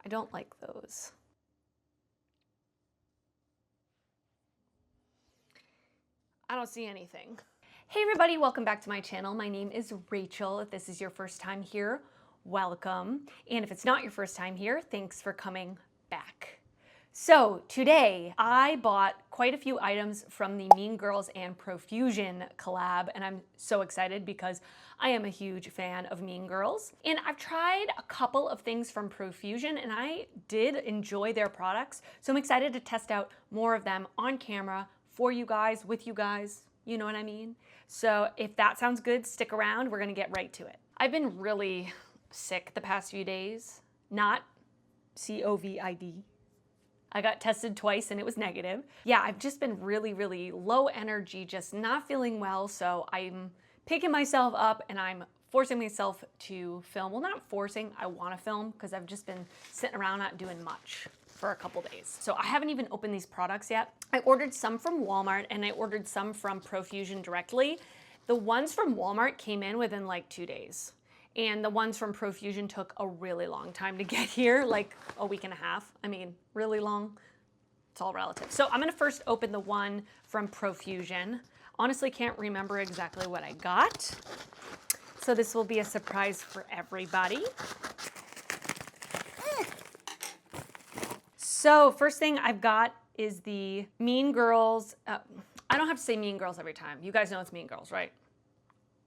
I don't like those. I don't see anything. Hey everybody, welcome back to my channel. My name is Rachel. If this is your first time here, welcome. And if it's not your first time here, thanks for coming back. So today I bought quite a few items from the Mean Girls and Profusion collab, and I'm so excited because I am a huge fan of Mean Girls. And I've tried a couple of things from Profusion and I did enjoy their products. So I'm excited to test out more of them on camera for you guys, with you guys, you know what I mean? So if that sounds good, stick around, we're gonna get right to it. I've been really sick the past few days, not COVID. I got tested twice and it was negative. Yeah, I've just been really low energy, just not feeling well. So I'm picking myself up and I'm forcing myself to film. Well, not forcing, I wanna film because I've just been sitting around not doing much for a couple days. So I haven't even opened these products yet. I ordered some from Walmart and I ordered some from Profusion directly. The ones from Walmart came in within like 2 days. And the ones from Profusion took a really long time to get here, like a week and a half. I mean, really long. It's all relative. So I'm gonna first open the one from Profusion. Honestly, can't remember exactly what I got. So this will be a surprise for everybody. So first thing I've got is the Mean Girls. I don't have to say Mean Girls every time. You guys know it's Mean Girls, right?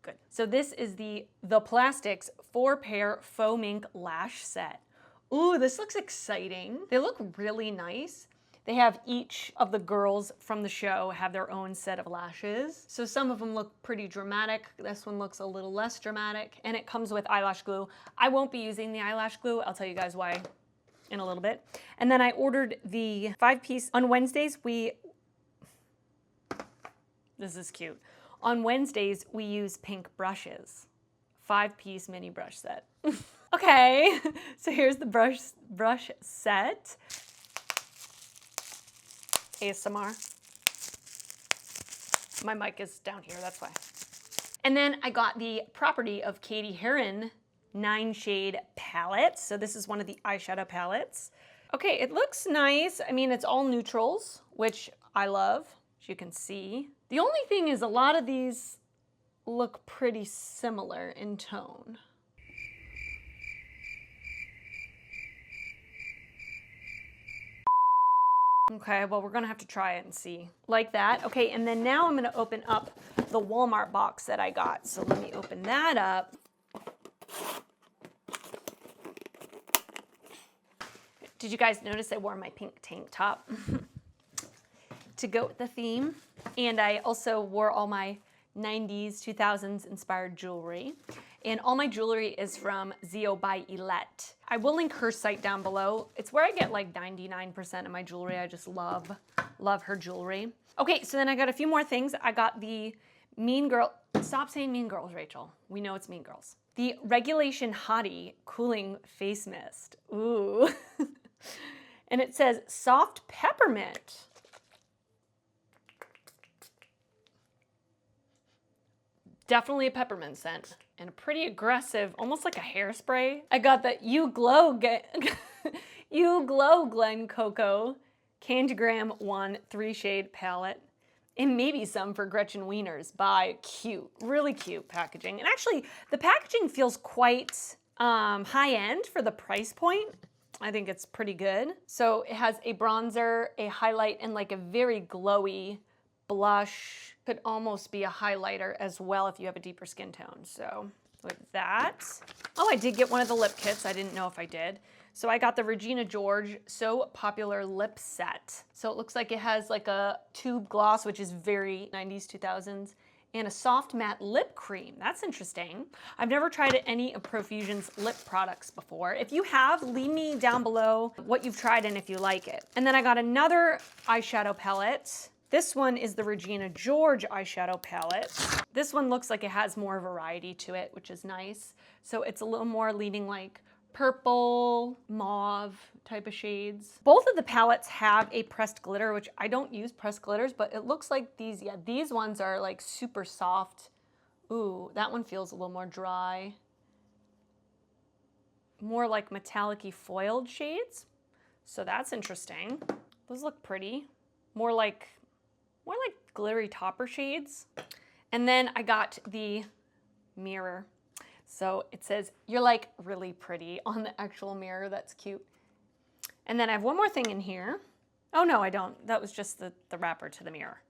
Good. So this is the Plastics 4-pair faux mink lash set. Ooh, this looks exciting. They look really nice. They have each of the girls from the show have their own set of lashes. So some of them look pretty dramatic. This one looks a little less dramatic, and it comes with eyelash glue. I won't be using the eyelash glue. I'll tell you guys why in a little bit. And then I ordered the 5-piece. On Wednesdays, this is cute. On Wednesdays, we use pink brushes. 5-piece mini brush set. Okay, so here's the brush set. ASMR. My mic is down here, that's why. And then I got the Property of Katie Heron 9-shade palette. So this is one of the eyeshadow palettes. Okay, it looks nice. I mean, it's all neutrals, which I love, as you can see. The only thing is a lot of these look pretty similar in tone. Okay, well, we're gonna have to try it and see. Like that. Okay, and then now I'm gonna open up the Walmart box that I got. So let me open that up. Did you guys notice I wore my pink tank top to go with the theme? And I also wore all my 90s, 2000s inspired jewelry. And all my jewelry is from Zio by Elette. I will link her site down below. It's where I get like 99% of my jewelry. I just love her jewelry. Okay, so then I got a few more things. I got the Mean Girl, stop saying Mean Girls, Rachel. We know it's Mean Girls. The Regulation Hottie Cooling Face Mist. Ooh. And it says soft peppermint. Definitely a peppermint scent and a pretty aggressive, almost like a hairspray. I got the You Glow Glen Coco Candygram 1 3-shade palette, and maybe some for Gretchen Wieners by Cute. Really cute packaging. And actually, the packaging feels quite high-end for the price point. I think it's pretty good. So it has a bronzer, a highlight, and like a very glowy blush. Could almost be a highlighter as well if you have a deeper skin tone. So with that. Oh, I did get one of the lip kits. I didn't know if I did. So I got the Regina George So Popular Lip Set. So it looks like it has like a tube gloss, which is very 90s, 2000s, and a soft matte lip cream. That's interesting. I've never tried any of Profusion's lip products before. If you have, leave me down below what you've tried and if you like it. And then I got another eyeshadow palette. This one is the Regina George eyeshadow palette. This one looks like it has more variety to it, which is nice. So it's a little more leaning like purple, mauve type of shades. Both of the palettes have a pressed glitter, which I don't use pressed glitters, but it looks like these, yeah, these ones are like super soft. Ooh, that one feels a little more dry. more like metallic-y foiled shades. So that's interesting. Those look pretty. More like glittery topper shades. And then I got the mirror. So it says, "You're like really pretty" on the actual mirror. That's cute. And then I have one more thing in here. Oh no, I don't. That was just the wrapper to the mirror.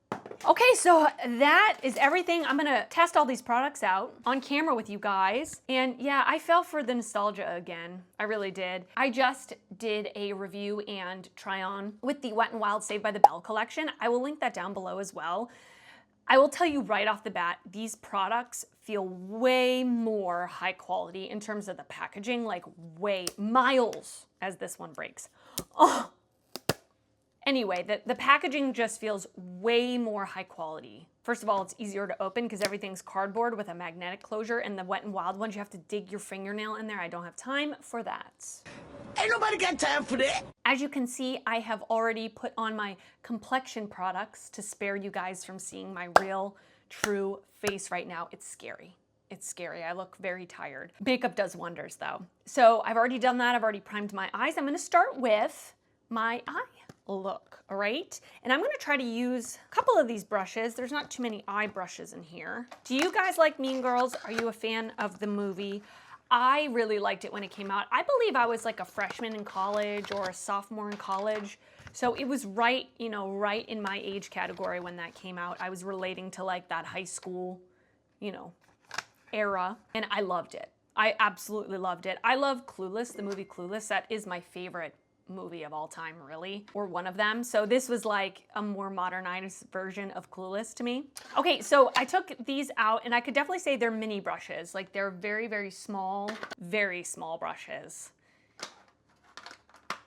Okay, so that is everything. I'm gonna test all these products out on camera with you guys. And yeah, I fell for the nostalgia again. I really did. I just did a review and try on with the Wet n Wild Saved by the Bell collection. I will link that down below as well. I will tell you right off the bat, these products feel way more high quality in terms of the packaging, like way miles as this one breaks. Oh. Anyway, the packaging just feels way more high quality. First of all, it's easier to open because everything's cardboard with a magnetic closure, and the Wet n Wild ones, you have to dig your fingernail in there. I don't have time for that. Ain't nobody got time for that. As you can see, I have already put on my complexion products to spare you guys from seeing my real, true face right now. It's scary. It's scary. I look very tired. Makeup does wonders though. So I've already done that. I've already primed my eyes. I'm gonna start with my eye look, all right? And I'm gonna try to use a couple of these brushes. There's not too many eye brushes in here. Do you guys like Mean Girls? Are you a fan of the movie? I really liked it when it came out. I believe I was like a freshman in college or a sophomore in college. So it was right, you know, right in my age category when that came out. I was relating to like that high school, you know, era, and I loved it. I absolutely loved it. I love Clueless, the movie Clueless. That is my favorite movie of all time, really, or one of them. So this was like a more modernized version of Clueless to me. Okay, so I took these out, and I could definitely say they're mini brushes. Like they're very, very small brushes.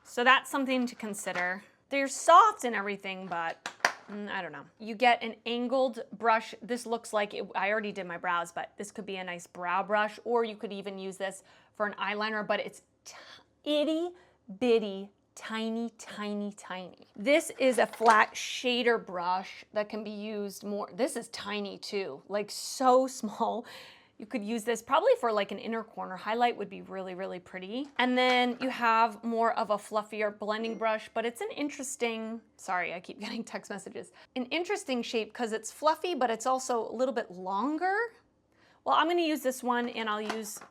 So that's something to consider. They're soft and everything, but I don't know. You get an angled brush. This looks like it, I already did my brows, but this could be a nice brow brush, or you could even use this for an eyeliner, but it's itty bitty, tiny, tiny, tiny. This is a flat shader brush that can be used more. This is tiny too, like so small. You could use this probably for like an inner corner highlight, would be really, really pretty. And then you have more of a fluffier blending brush, but it's an interesting, sorry, I keep getting text messages. An interesting shape because it's fluffy, but it's also a little bit longer. Well, I'm gonna use this one, and I'll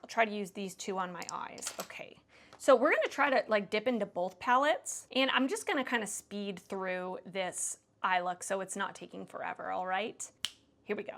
try to use these two on my eyes. Okay. So we're gonna try to like dip into both palettes, and I'm just gonna kind of speed through this eye look so it's not taking forever, all right? Here we go.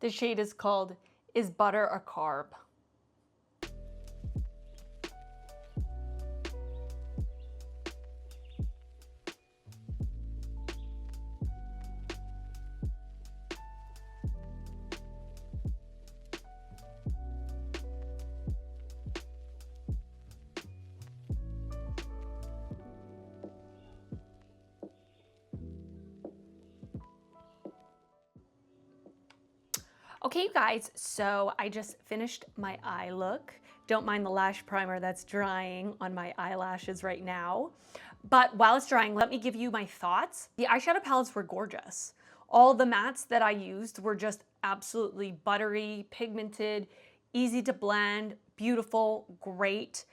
The shade is called Is Butter a Carb? Okay, you guys, so I just finished my eye look. Don't mind the lash primer that's drying on my eyelashes right now. But while it's drying, let me give you my thoughts. The eyeshadow palettes were gorgeous. All the mattes that I used were just absolutely buttery, pigmented, easy to blend, beautiful, great.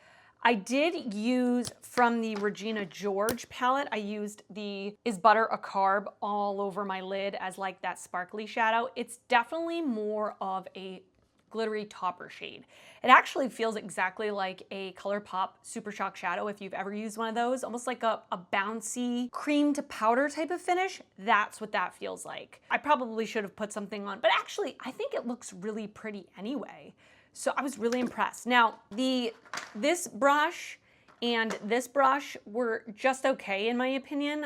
I did use from the Regina George palette, I used the Is Butter a Carb all over my lid as like that sparkly shadow. It's definitely more of a glittery topper shade. It actually feels exactly like a ColourPop Super Shock shadow if you've ever used one of those, almost like a bouncy cream to powder type of finish. That's what that feels like. I probably should have put something on, but actually I think it looks really pretty anyway. So I was really impressed. Now, this brush and this brush were just okay in my opinion.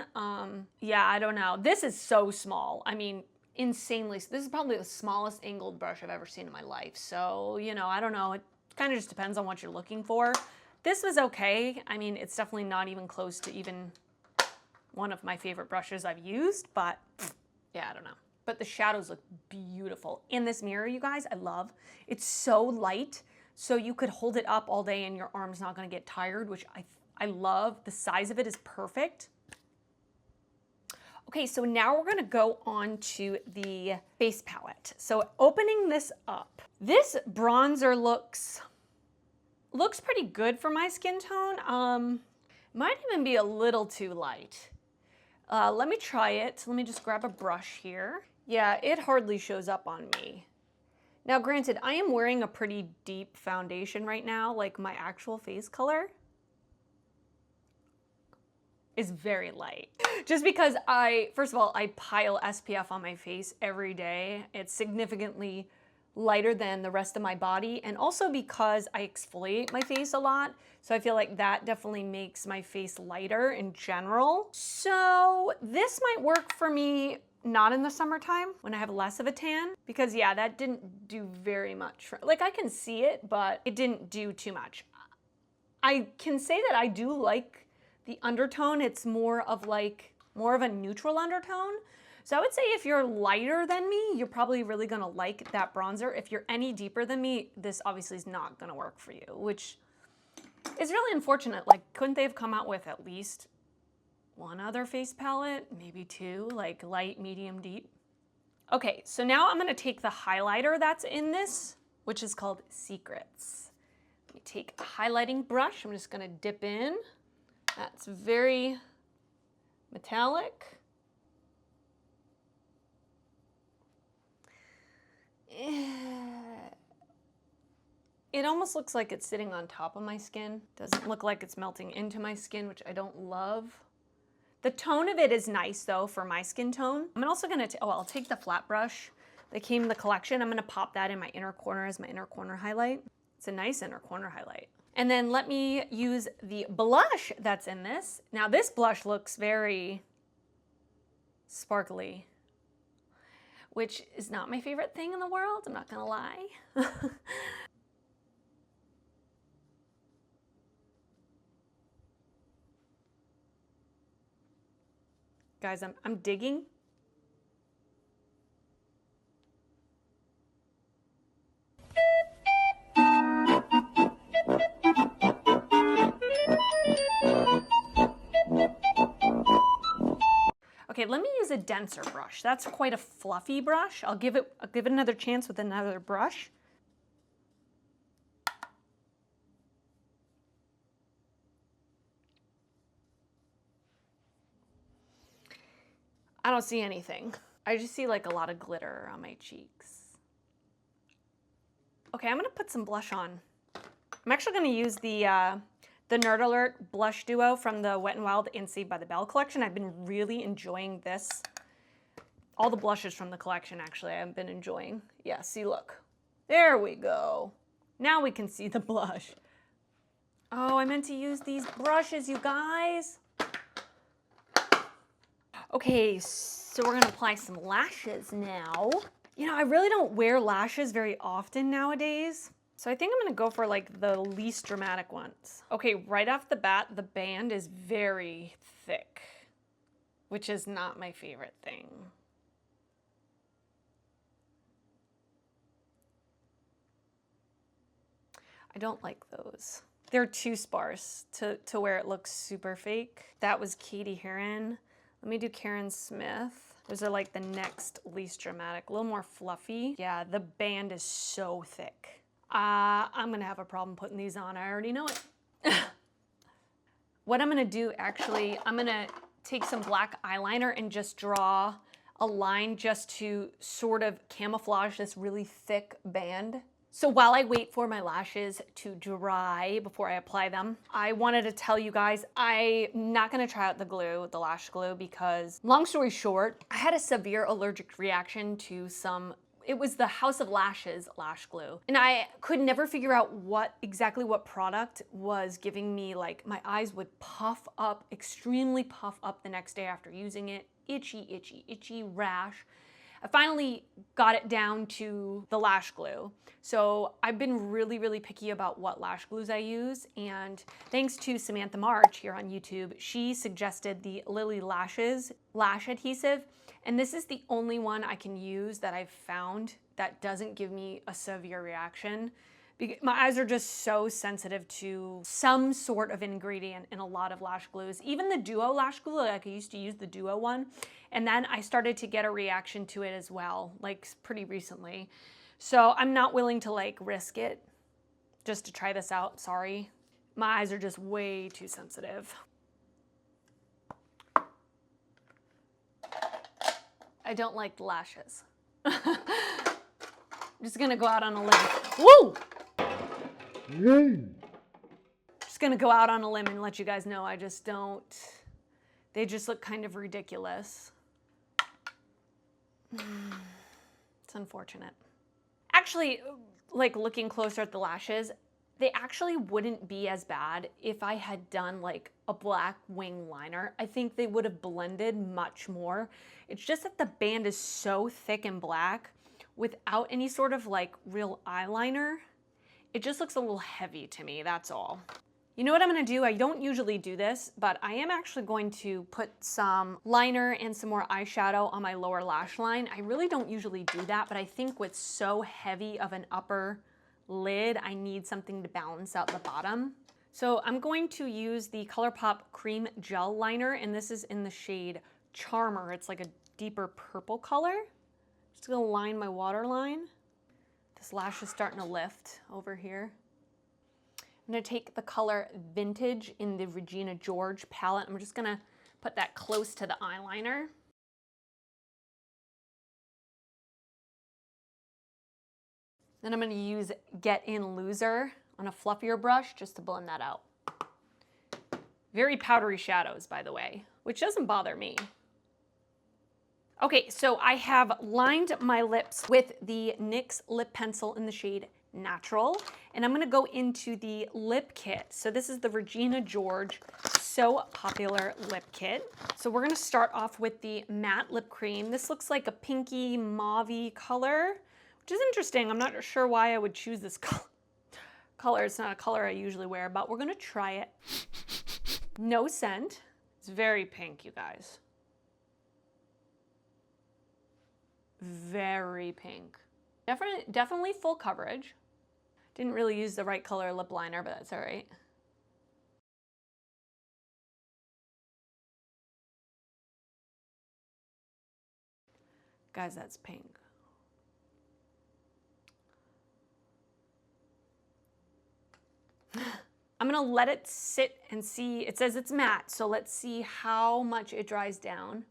Yeah, I don't know. This is so small. I mean, insanely. This is probably the smallest angled brush I've ever seen in my life. So, you know, I don't know. It kind of just depends on what you're looking for. This was okay. I mean, it's definitely not even close to even one of my favorite brushes I've used, but yeah, I don't know. But the shadows look beautiful. In this mirror, you guys, I love. It's so light, so you could hold it up all day and your arm's not gonna get tired, which I love. The size of it is perfect. Okay, so now we're gonna go on to the face palette. So opening this up, this bronzer looks pretty good for my skin tone. Might even be a little too light. Let me try it. Let me just grab a brush here. Yeah, it hardly shows up on me. Now, granted, I am wearing a pretty deep foundation right now, like my actual face color is very light. Just because first of all, I pile SPF on my face every day. It's significantly lighter than the rest of my body, and also because I exfoliate my face a lot, so I feel like that definitely makes my face lighter in general. So this might work for me not in the summertime when I have less of a tan, because yeah, that didn't do very much. Like, I can see it, but it didn't do too much. I can say that I do like the undertone. It's more of a neutral undertone. So I would say if you're lighter than me, you're probably really gonna like that bronzer. If you're any deeper than me, this obviously is not gonna work for you, which is really unfortunate. Like, couldn't they have come out with at least one other face palette, maybe two, like light, medium, deep? Okay, so now I'm gonna take the highlighter that's in this, which is called Secrets. Let me take a highlighting brush. I'm just gonna dip in. That's very metallic. It almost looks like it's sitting on top of my skin. Doesn't look like it's melting into my skin, which I don't love. The tone of it is nice though for my skin tone. I'm also gonna, I'll take the flat brush that came in the collection. I'm gonna pop that in my inner corner as my inner corner highlight. It's a nice inner corner highlight. And then let me use the blush that's in this. Now this blush looks very sparkly, which is not my favorite thing in the world, I'm not gonna lie. Guys, I'm digging. Okay, let me use a denser brush. That's quite a fluffy brush. I'll give it another chance with another brush. I don't see anything. I just see like a lot of glitter on my cheeks. Okay, I'm gonna put some blush on. I'm actually gonna use the Nerd Alert Blush Duo from the Wet n Wild and Saved by the Bell collection. I've been really enjoying this. All the blushes from the collection, actually, I've been enjoying. Yeah, see, look. There we go. Now we can see the blush. Oh, I meant to use these brushes, you guys. Okay, so we're gonna apply some lashes now. You know, I really don't wear lashes very often nowadays, so I think I'm gonna go for like the least dramatic ones. Okay, right off the bat, the band is very thick, which is not my favorite thing. I don't like those. They're too sparse to where it looks super fake. That was Katie Heron. Let me do Karen Smith. Those are like the next least dramatic, a little more fluffy. Yeah, the band is so thick. I'm gonna have a problem putting these on, I already know it. What I'm gonna do, actually, I'm gonna take some black eyeliner and just draw a line just to sort of camouflage this really thick band. So while I wait for my lashes to dry before I apply them, I wanted to tell you guys, I'm not gonna try out the glue, the lash glue, because long story short, I had a severe allergic reaction to some It was the House of Lashes Lash Glue. And I could never figure out exactly what product was giving me, like, my eyes would puff up, extremely puff up the next day after using it. Itchy, itchy, itchy, rash. I finally got it down to the Lash Glue. So I've been really, really picky about what lash glues I use. And thanks to Samantha March here on YouTube, she suggested the Lily Lashes lash adhesive. And this is the only one I can use that I've found that doesn't give me a severe reaction. My eyes are just so sensitive to some sort of ingredient in a lot of lash glues. Even the Duo lash glue, like I used to use the Duo one, and then I started to get a reaction to it as well, like pretty recently. So I'm not willing to like risk it just to try this out, sorry. My eyes are just way too sensitive. I don't like the lashes. I'm just gonna go out on a limb. Woo! Just gonna go out on a limb and let you guys know I just don't, they just look kind of ridiculous. It's unfortunate. Actually, like looking closer at the lashes, they actually wouldn't be as bad if I had done like a black wing liner. I think they would have blended much more. It's just that the band is so thick and black without any sort of like real eyeliner. It just looks a little heavy to me, that's all. You know what I'm gonna do? I don't usually do this, but I am actually going to put some liner and some more eyeshadow on my lower lash line. I really don't usually do that, but I think with so heavy of an upper lid, I need something to balance out the bottom. So I'm going to use the ColourPop Creme Gel Liner, and this is in the shade Charmer. It's like a deeper purple color. Just gonna line my waterline. This lash is starting to lift over here. I'm gonna take the color Vintage in the Regina George palette. I'm just gonna put that close to the eyeliner. Then I'm gonna use Get In Loser on a fluffier brush just to blend that out. Very powdery shadows, by the way, which doesn't bother me. Okay, so I have lined my lips with the NYX lip pencil in the shade Natural, and I'm gonna go into the lip kit. So this is the Regina George So Popular lip kit. So we're gonna start off with the matte lip cream. This looks like a pinky mauve-y color, which is interesting. I'm not sure why I would choose this color. It's not a color I usually wear, but we're gonna try it. No scent. It's very pink, you guys. Very pink. Definitely full coverage. Didn't really use the right color lip liner, but that's all right. Guys, that's pink. I'm gonna let it sit and see. It says it's matte, so let's see how much it dries down.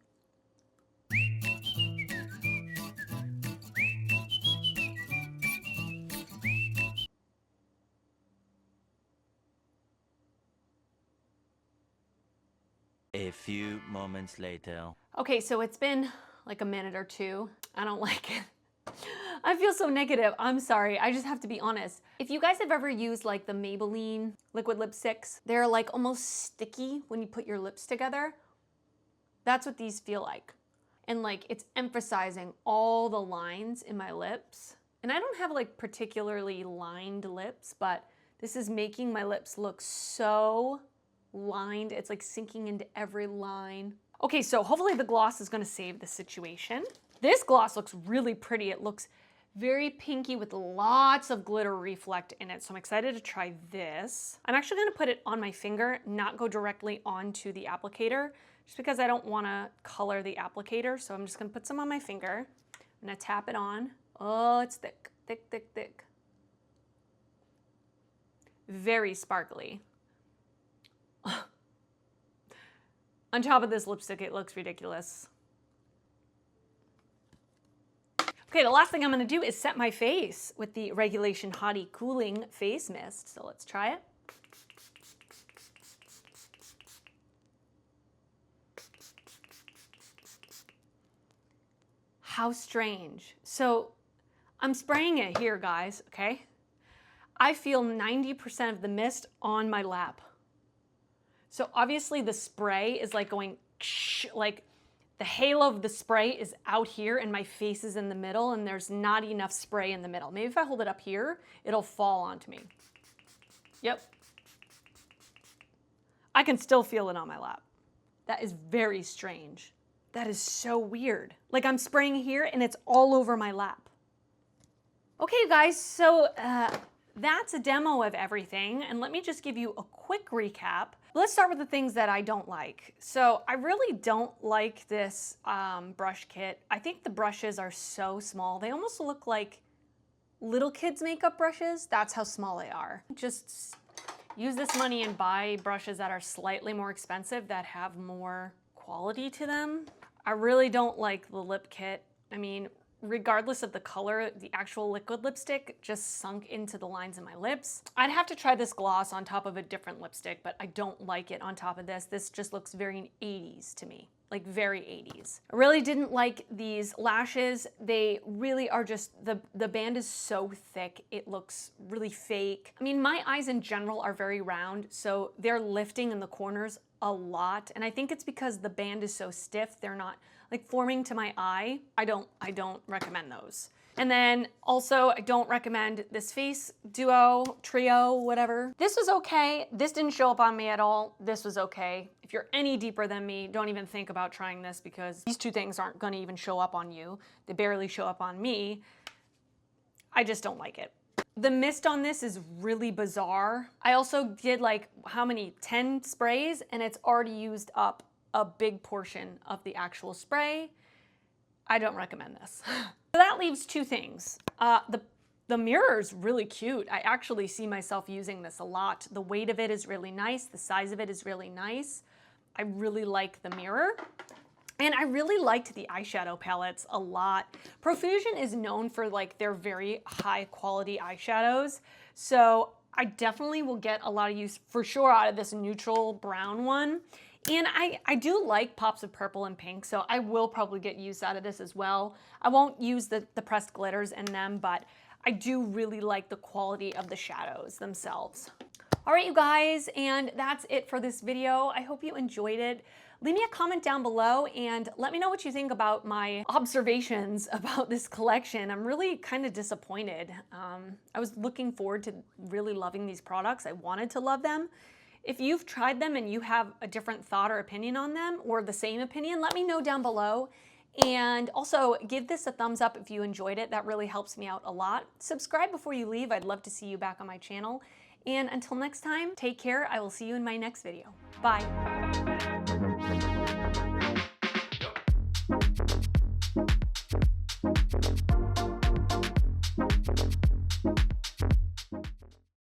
A few moments later. Okay, so it's been like a minute or two. I don't like it. I feel so negative. I'm sorry. I just have to be honest. If you guys have ever used like the Maybelline liquid lipsticks, they're like almost sticky when you put your lips together. That's what these feel like. And like it's emphasizing all the lines in my lips. And I don't have like particularly lined lips, but this is making my lips look so lined. It's like sinking into every line. Okay, so hopefully the gloss is gonna save the situation. This gloss looks really pretty. It looks very pinky with lots of glitter reflect in it. So I'm excited to try this. I'm actually gonna put it on my finger, not go directly onto the applicator, just because I don't wanna color the applicator. So I'm just gonna put some on my finger. I'm gonna tap it on. Oh, it's thick, thick, thick, thick. Very sparkly. On top of this lipstick, it looks ridiculous. Okay, the last thing I'm gonna do is set my face with the Regulation Hottie Cooling Face Mist. So let's try it. How strange. So I'm spraying it here, guys, okay? I feel 90% of the mist on my lap. So obviously the spray is like going, like the halo of the spray is out here and my face is in the middle and there's not enough spray in the middle. Maybe if I hold it up here, it'll fall onto me. Yep. I can still feel it on my lap. That is very strange. That is so weird. Like I'm spraying here and it's all over my lap. Okay, you guys, so that's a demo of everything. And let me just give you a quick recap. Let's start with the things that I don't like. So I really don't like this brush kit. I think the brushes are so small. They almost look like little kids' makeup brushes. That's how small they are. Just use this money and buy brushes that are slightly more expensive, that have more quality to them. I really don't like the lip kit. I mean, regardless of the color, the actual liquid lipstick just sunk into the lines of my lips. I'd have to try this gloss on top of a different lipstick, but I don't like it on top of this. This just looks very 80s to me, like very 80s. I really didn't like these lashes. They really are just, the band is so thick, it looks really fake. I mean, my eyes in general are very round, so they're lifting in the corners a lot, and I think it's because the band is so stiff, they're not like forming to my eye. I don't recommend those. And then also, I don't recommend this face duo, trio, whatever. This was okay. This didn't show up on me at all. This was okay. If you're any deeper than me, don't even think about trying this because these two things aren't gonna even show up on you. They barely show up on me. I just don't like it. The mist on this is really bizarre. I also did like, how many, 10 sprays, and it's already used up a big portion of the actual spray. I don't recommend this. So that leaves two things. The mirror is really cute. I actually see myself using this a lot. The weight of it is really nice. The size of it is really nice. I really like the mirror. And I really liked the eyeshadow palettes a lot. Profusion is known for like their very high quality eyeshadows. So I definitely will get a lot of use for sure out of this neutral brown one. And I do like pops of purple and pink, so I will probably get use out of this as well. I won't use the pressed glitters in them, but I do really like the quality of the shadows themselves. All right, you guys, and that's it for this video. I hope you enjoyed it. Leave me a comment down below and let me know what you think about my observations about this collection. I'm really kind of disappointed. I was looking forward to really loving these products. I wanted to love them. If you've tried them and you have a different thought or opinion on them, or the same opinion, let me know down below. And also give this a thumbs up if you enjoyed it. That really helps me out a lot. Subscribe before you leave. I'd love to see you back on my channel. And until next time, take care. I will see you in my next video. Bye.